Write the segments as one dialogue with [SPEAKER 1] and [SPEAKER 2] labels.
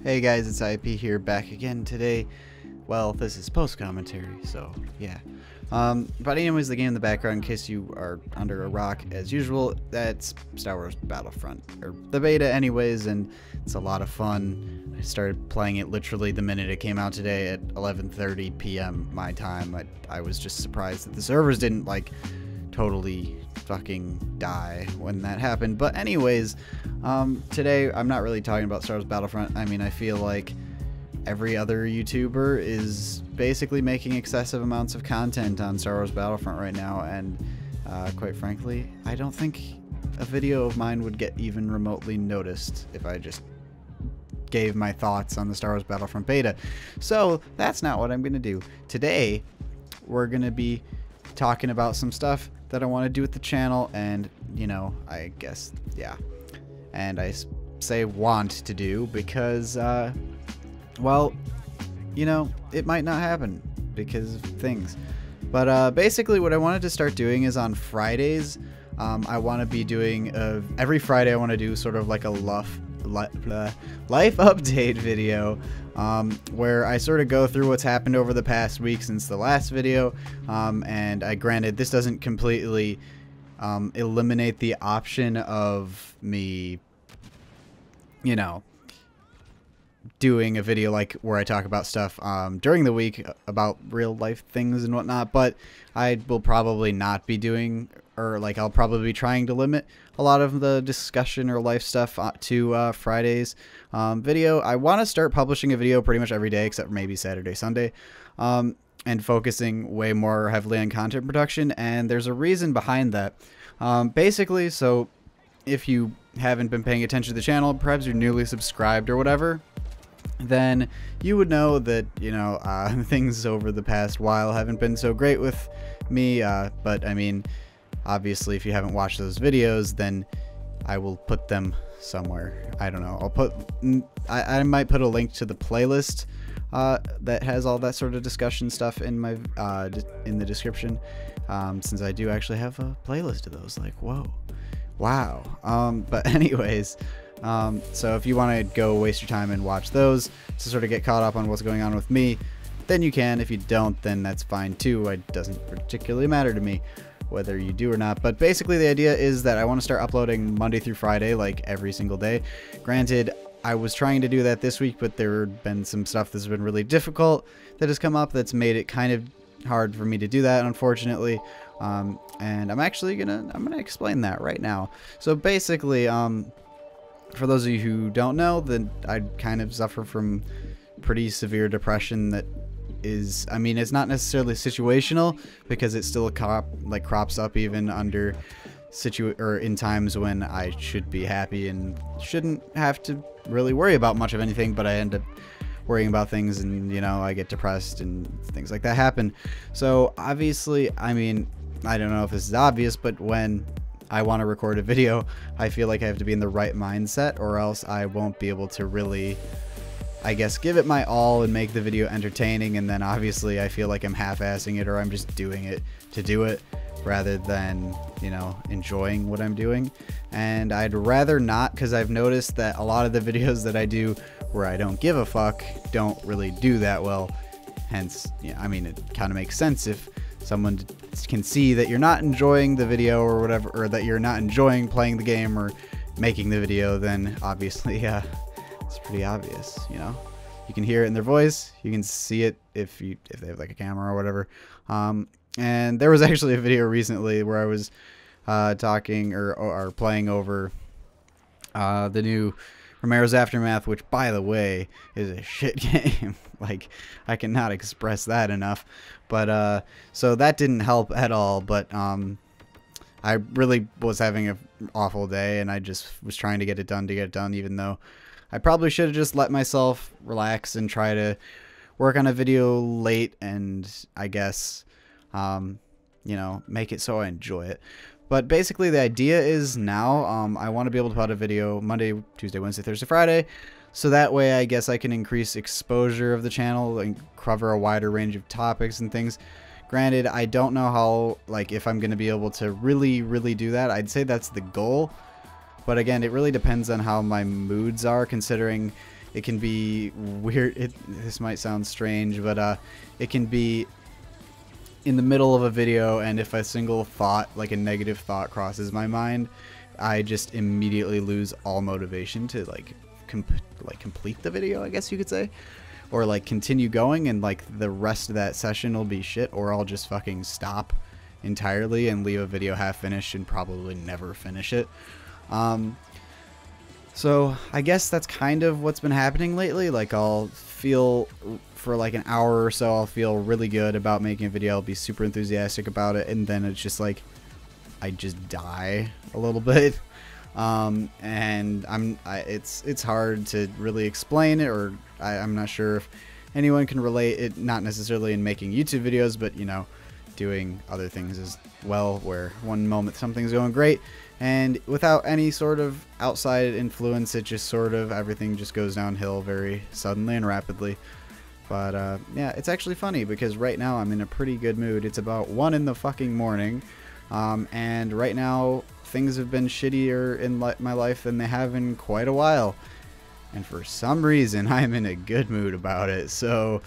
[SPEAKER 1] Hey guys, it's IP here, back again today. Well, this is post-commentary, so yeah. But anyways, the game in the background, in case you are under a rock, as usual, that's Star Wars Battlefront, or the beta anyways, and it's a lot of fun. I started playing it literally the minute it came out today at 11:30 p.m. my time. I was just surprised that the servers didn't, like, totally fucking die when that happened. But anyways, today I'm not really talking about Star Wars Battlefront. I mean, I feel like every other YouTuber is basically making excessive amounts of content on Star Wars Battlefront right now, and quite frankly, I don't think a video of mine would get even remotely noticed if I just gave my thoughts on the Star Wars Battlefront beta. So that's not what I'm gonna do. Today we're gonna be talking about some stuff that I want to do with the channel, and you know, I guess, yeah, and I say want to do because well, you know, it might not happen because of things. But basically what I wanted to start doing is on Fridays, I want to be doing every Friday I want to do sort of like a life update video, where I sort of go through what's happened over the past week since the last video, and granted, this doesn't completely eliminate the option of me, you know, doing a video like where I talk about stuff during the week about real life things and whatnot, but I will probably not be doing, or like I'll probably be trying to limit a lot of the discussion or life stuff to Friday's video. I want to start publishing a video pretty much every day except maybe Saturday, Sunday, and focusing way more heavily on content production, and there's a reason behind that. Basically, so if you haven't been paying attention to the channel, perhaps you're newly subscribed or whatever, then you would know that, you know, things over the past while haven't been so great with me, but I mean, obviously if you haven't watched those videos, then I will put them somewhere. I don't know, I'll put, I might put a link to the playlist that has all that sort of discussion stuff in my in the description, since I do actually have a playlist of those. Like, whoa, wow. But anyways, so if you want to go waste your time and watch those to sort of get caught up on what's going on with me, then you can. If you don't, then that's fine too. It doesn't particularly matter to me whether you do or not. But basically the idea is that I want to start uploading Monday through Friday, like every single day. Granted, I was trying to do that this week, but there have been some stuff that's been really difficult that has come up that's made it kind of hard for me to do that, unfortunately. And I'm actually gonna explain that right now. So basically, for those of you who don't know, then I kind of suffer from pretty severe depression that is, I mean, it's not necessarily situational because it still crops up even under in times when I should be happy and shouldn't have to really worry about much of anything, but I end up worrying about things, and you know, I get depressed and things like that happen. So obviously, I mean, I don't know if this is obvious, but when I want to record a video, I feel like I have to be in the right mindset, or else I won't be able to really, I guess, give it my all and make the video entertaining. And then obviously I feel like I'm half-assing it, or I'm just doing it to do it rather than, you know, enjoying what I'm doing. And I'd rather not, because I've noticed that a lot of the videos that I do where I don't give a fuck don't really do that well. Hence, yeah, I mean, it kind of makes sense if someone can see that you're not enjoying the video or whatever, or that you're not enjoying playing the game or making the video, then obviously, yeah, it's pretty obvious, you know. You can hear it in their voice, you can see it if they have like a camera or whatever. And there was actually a video recently where I was talking or playing over the new Romero's Aftermath, which, by the way, is a shit game. Like, I cannot express that enough. But so that didn't help at all. But I really was having an awful day, and I just was trying to get it done, even though I probably should have just let myself relax and try to work on a video late, and I guess, you know, make it so I enjoy it. But basically the idea is now I want to be able to put out a video Monday, Tuesday, Wednesday, Thursday, Friday, so that way I guess I can increase exposure of the channel and cover a wider range of topics and things. Granted, I don't know how, like, if I'm going to be able to really do that. I'd say that's the goal, But again, it really depends on how my moods are, considering It can be weird. This might sound strange, but it can be in the middle of a video, and if a single thought, like a negative thought, crosses my mind, I just immediately lose all motivation to like complete the video, I guess you could say, or like continue going, and like the rest of that session will be shit, or I'll just fucking stop entirely and leave a video half finished and probably never finish it. So I guess that's kind of what's been happening lately. Like, I'll feel for like an hour or so, I'll feel really good about making a video, I'll be super enthusiastic about it, and then it's just like I just die a little bit. And it's hard to really explain it, or I'm not sure if anyone can relate it, not necessarily in making YouTube videos, but you know, doing other things as well, where one moment something's going great, and without any sort of outside influence, it just sort of, everything just goes downhill very suddenly and rapidly. But yeah, it's actually funny because right now I'm in a pretty good mood. It's about 1 in the fucking morning, and right now things have been shittier in my life than they have in quite a while, and for some reason I'm in a good mood about it. So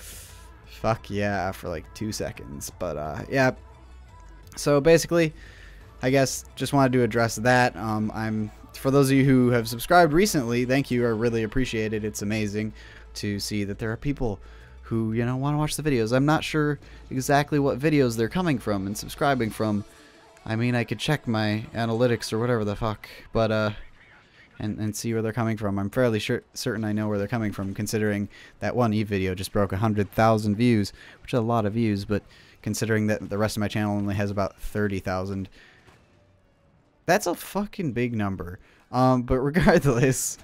[SPEAKER 1] fuck yeah for like 2 seconds. But yeah, so basically I guess just wanted to address that. For those of you who have subscribed recently, thank you, I really appreciate it. It's amazing to see that there are people who, you know, want to watch the videos. I'm not sure exactly what videos they're coming from and subscribing from. I mean, I could check my analytics or whatever the fuck, but and see where they're coming from. I'm fairly certain I know where they're coming from, considering that one video just broke 100,000 views, which is a lot of views, but considering that the rest of my channel only has about 30,000, that's a fucking big number. But regardless,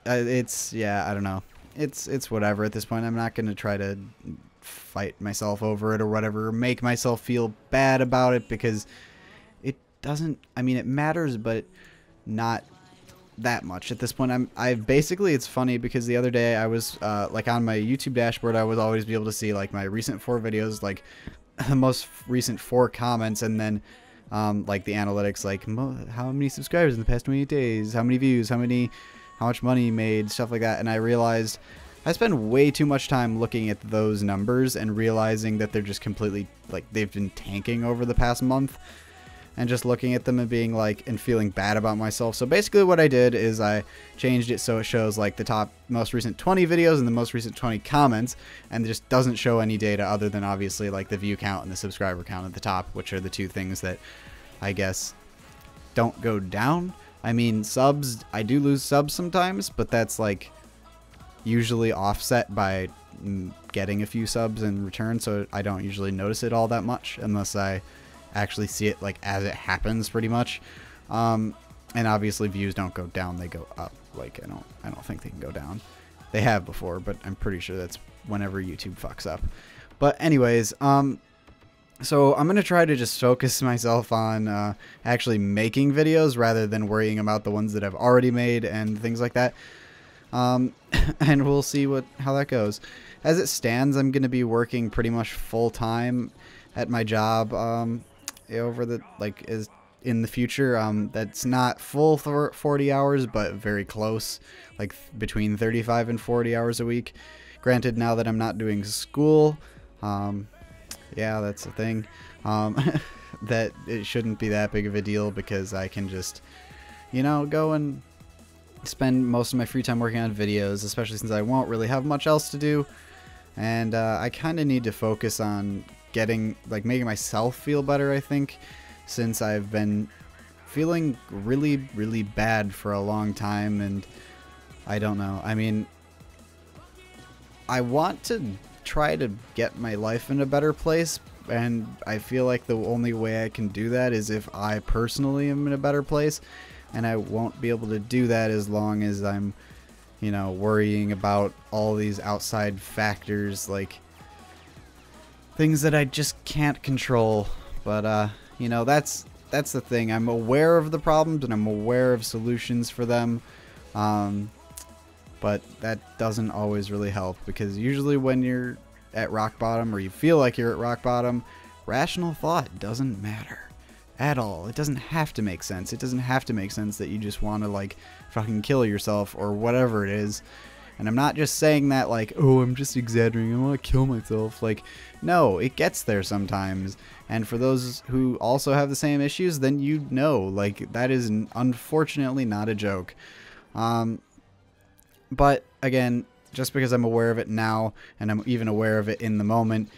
[SPEAKER 1] it's, yeah, I don't know. It's whatever at this point. I'm not gonna try to fight myself over it or whatever, make myself feel bad about it, because it doesn't, I mean, it matters, but not that much at this point. I basically, it's funny because the other day I was like on my YouTube dashboard, I would always be able to see like my recent 4 videos, like the most recent 4 comments, and then like the analytics, like how many subscribers in the past 28 days, how many views, how much money made, stuff like that. And I realized I spend way too much time looking at those numbers and realizing that they're just completely, like, they've been tanking over the past month, and just looking at them and being like, and feeling bad about myself. So basically what I did is I changed it so it shows like the top most recent 20 videos and the most recent 20 comments, and it just doesn't show any data other than obviously like the view count and the subscriber count at the top, which are the 2 things that I guess don't go down. I mean, subs, I do lose subs sometimes, but that's like usually offset by getting a few subs in return, so I don't usually notice it all that much unless I actually see it like as it happens, pretty much. And obviously views don't go down, they go up. Like, I don't think they can go down. They have before, but I'm pretty sure that's whenever YouTube fucks up. But anyways, so I'm gonna try to just focus myself on actually making videos rather than worrying about the ones that I've already made and things like that. And we'll see how that goes. As it stands, I'm gonna be working pretty much full time at my job over the, like, is in the future. That's not full 40 hours, but very close, like between 35 and 40 hours a week. Granted, now that I'm not doing school, yeah, that's the thing, that it shouldn't be that big of a deal, because I can just, you know, go and spend most of my free time working on videos, especially since I won't really have much else to do. And I kind of need to focus on making myself feel better, I think, since I've been feeling really, really bad for a long time. And I don't know, I mean, I want to try to get my life in a better place, and I feel like the only way I can do that is if I personally am in a better place, and I won't be able to do that as long as I'm, you know, worrying about all these outside factors, like things that I just can't control. But you know, that's the thing. I'm aware of the problems and I'm aware of solutions for them, but that doesn't always really help, because usually when you're at rock bottom, or you feel like you're at rock bottom, rational thought doesn't matter. at all. It doesn't have to make sense. It doesn't have to make sense that you just want to like fucking kill yourself or whatever it is. And I'm not just saying that like, oh, I'm just exaggerating, I want to kill myself. Like, no, it gets there sometimes. And for those who also have the same issues, then you know, like, that is unfortunately not a joke. But again, just because I'm aware of it now, and I'm even aware of it in the moment,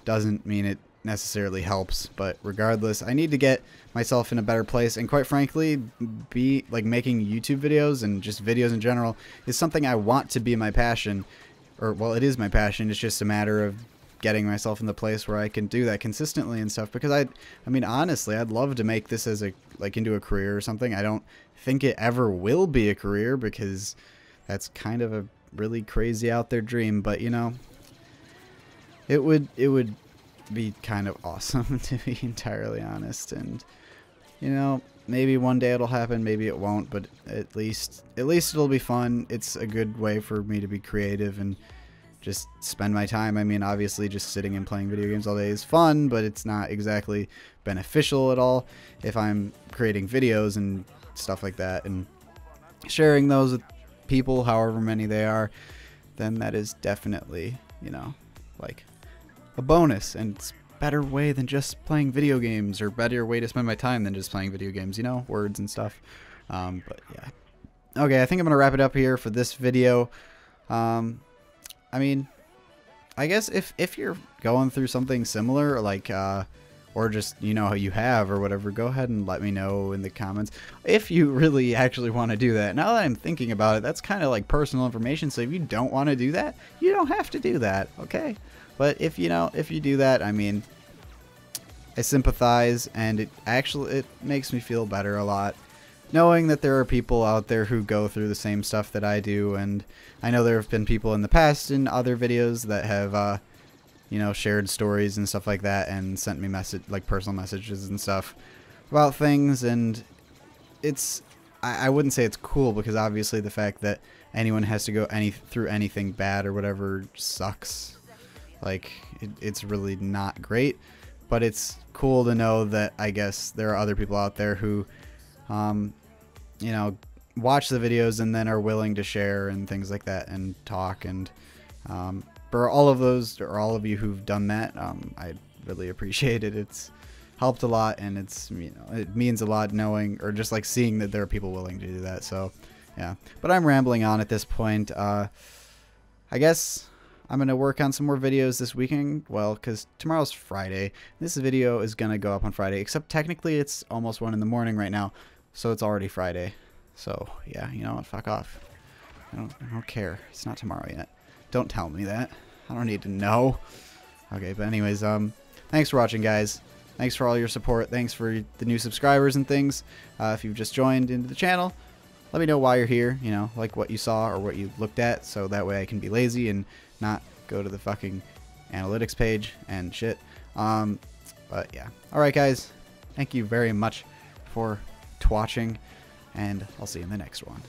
[SPEAKER 1] doesn't mean it necessarily helps. But regardless, I need to get myself in a better place, and quite frankly, be like making YouTube videos and just videos in general is something I want to be my passion. Or, well, it is my passion. It's just a matter of getting myself in the place where I can do that consistently and stuff, because I mean, honestly, I'd love to make this as a into a career or something. I don't think it ever will be a career, because that's kind of a really crazy out there dream, but you know, it would be kind of awesome, to be entirely honest. And you know, maybe one day it'll happen, maybe it won't, but at least it'll be fun. It's a good way for me to be creative and just spend my time. I mean, obviously just sitting and playing video games all day is fun, but it's not exactly beneficial at all. If I'm creating videos and stuff like that and sharing those with people, however many they are, then that is definitely, you know, like a bonus, and it's a better way than just playing video games, or better way to spend my time than just playing video games, you know, words and stuff. But yeah, okay, I think I'm gonna wrap it up here for this video. I mean, I guess if you're going through something similar, like or just, you know, you have or whatever, go ahead and let me know in the comments if you really actually want to do that. Now that I'm thinking about it, that's kind of like personal information, so if you don't want to do that, you don't have to do that, okay? But if you know, if you do that, I mean, I sympathize, and it makes me feel better a lot knowing that there are people out there who go through the same stuff that I do. And I know there have been people in the past in other videos that have you know, shared stories and stuff like that, and sent me personal messages and stuff about things. And it's, I wouldn't say it's cool, because obviously the fact that anyone has to go through anything bad or whatever sucks. Like, it's really not great, but it's cool to know that I guess there are other people out there who, you know, watch the videos and then are willing to share and things like that and talk. And for all of those, or all of you who've done that, I really appreciate it. It's helped a lot, and it's, you know, it means a lot knowing, or just like seeing that there are people willing to do that. So yeah, but I'm rambling on at this point. I guess I'm going to work on some more videos this weekend. Well, because tomorrow's Friday. This video is going to go up on Friday, except technically it's almost 1 in the morning right now, so it's already Friday. So yeah, you know what, fuck off. I don't care. It's not tomorrow yet. Don't tell me that. I don't need to know. Okay, but anyways, thanks for watching, guys. Thanks for all your support. Thanks for the new subscribers and things. If you've just joined into the channel, let me know why you're here, you know, like what you saw or what you looked at, so that way I can be lazy and not go to the fucking analytics page and shit. But yeah. Alright, guys. Thank you very much for watching, and I'll see you in the next one.